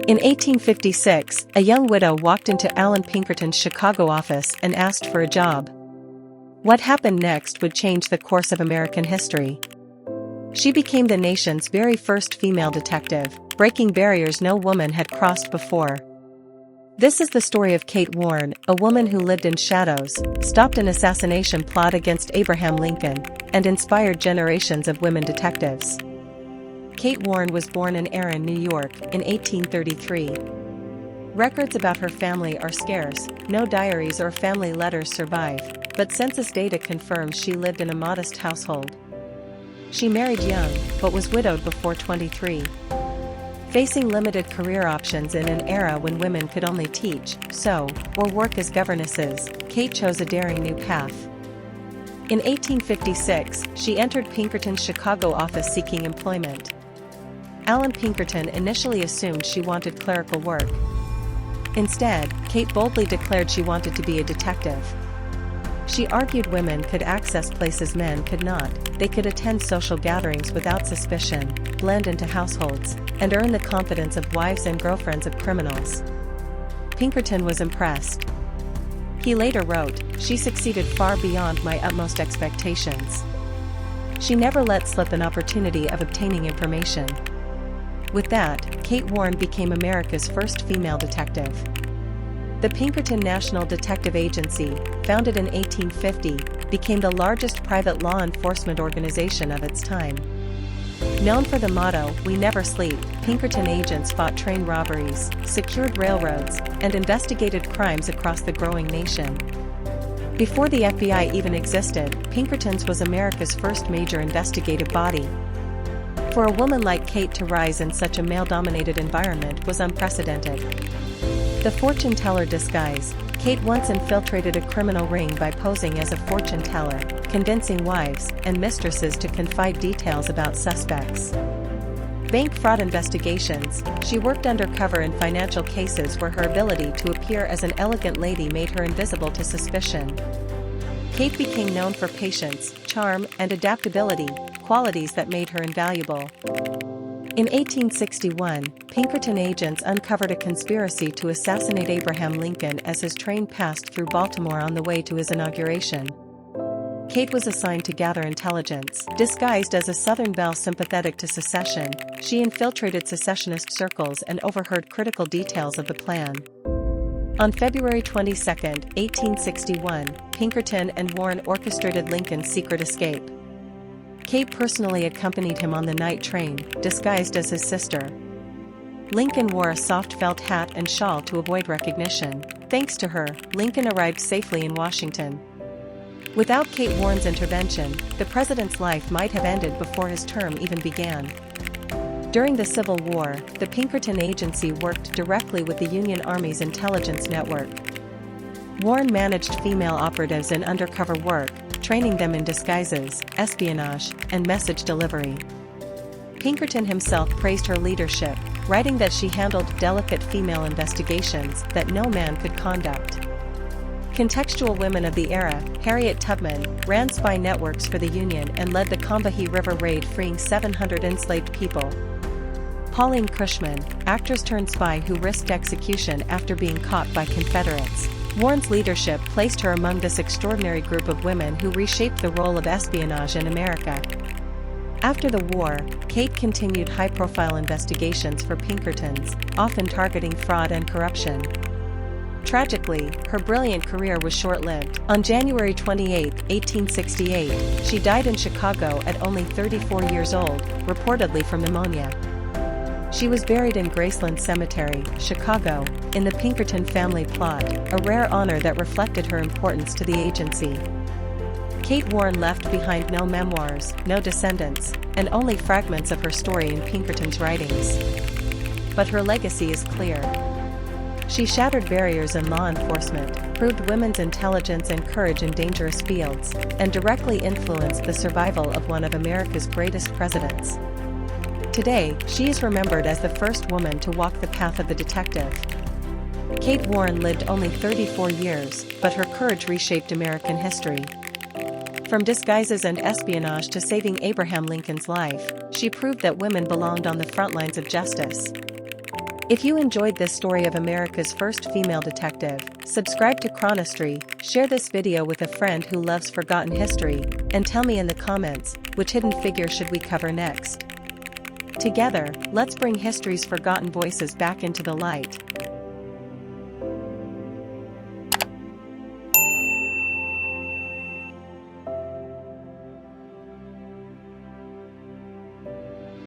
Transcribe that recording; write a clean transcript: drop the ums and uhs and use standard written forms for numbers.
In 1856, a young widow walked into Allan Pinkerton's Chicago office and asked for a job. What happened next would change the course of American history. She became the nation's very first female detective, breaking barriers no woman had crossed before. This is the story of Kate Warne, a woman who lived in shadows, stopped an assassination plot against Abraham Lincoln, and inspired generations of women detectives. Kate Warne was born in Erin, New York, in 1833. Records about her family are scarce, no diaries or family letters survive, but census data confirms she lived in a modest household. She married young, but was widowed before 23. Facing limited career options in an era when women could only teach, sew, or work as governesses, Kate chose a daring new path. In 1856, she entered Pinkerton's Chicago office seeking employment. Allan Pinkerton initially assumed she wanted clerical work. Instead, Kate boldly declared she wanted to be a detective. She argued women could access places men could not. They could attend social gatherings without suspicion, blend into households, and earn the confidence of wives and girlfriends of criminals. Pinkerton was impressed. He later wrote, "She succeeded far beyond my utmost expectations. She never let slip an opportunity of obtaining information." With that, Kate Warne became America's first female detective. The Pinkerton National Detective Agency, founded in 1850, became the largest private law enforcement organization of its time. Known for the motto, "We never sleep," Pinkerton agents fought train robberies, secured railroads, and investigated crimes across the growing nation. Before the FBI even existed, Pinkerton's was America's first major investigative body. For a woman like Kate to rise in such a male-dominated environment was unprecedented. The fortune teller disguise. Kate once infiltrated a criminal ring by posing as a fortune teller, convincing wives and mistresses to confide details about suspects. Bank fraud investigations. She worked undercover in financial cases where her ability to appear as an elegant lady made her invisible to suspicion. Kate became known for patience, charm, and adaptability, qualities that made her invaluable. In 1861, Pinkerton agents uncovered a conspiracy to assassinate Abraham Lincoln as his train passed through Baltimore on the way to his inauguration. Kate was assigned to gather intelligence. Disguised as a Southern belle sympathetic to secession, she infiltrated secessionist circles and overheard critical details of the plan. On February 22, 1861, Pinkerton and Warne orchestrated Lincoln's secret escape. Kate personally accompanied him on the night train, disguised as his sister. Lincoln wore a soft felt hat and shawl to avoid recognition. Thanks to her, Lincoln arrived safely in Washington. Without Kate Warne's intervention, the president's life might have ended before his term even began. During the Civil War, the Pinkerton Agency worked directly with the Union Army's intelligence network. Warne managed female operatives in undercover work, training them in disguises, espionage, and message delivery. Pinkerton himself praised her leadership, writing that she handled delicate female investigations that no man could conduct. Contextual women of the era, Harriet Tubman, ran spy networks for the Union and led the Combahee River raid freeing 700 enslaved people. Pauline Cushman, actress-turned-spy who risked execution after being caught by Confederates. Warne's leadership placed her among this extraordinary group of women who reshaped the role of espionage in America. After the war, Kate continued high-profile investigations for Pinkertons, often targeting fraud and corruption. Tragically, her brilliant career was short-lived. On January 28, 1868, she died in Chicago at only 34 years old, reportedly from pneumonia. She was buried in Graceland Cemetery, Chicago, in the Pinkerton family plot, a rare honor that reflected her importance to the agency. Kate Warne left behind no memoirs, no descendants, and only fragments of her story in Pinkerton's writings. But her legacy is clear. She shattered barriers in law enforcement, proved women's intelligence and courage in dangerous fields, and directly influenced the survival of one of America's greatest presidents. Today, she is remembered as the first woman to walk the path of the detective. Kate Warne lived only 34 years, but her courage reshaped American history. From disguises and espionage to saving Abraham Lincoln's life, she proved that women belonged on the front lines of justice. If you enjoyed this story of America's first female detective, subscribe to Chronistry, share this video with a friend who loves forgotten history, and tell me in the comments, which hidden figure should we cover next? Together, let's bring history's forgotten voices back into the light.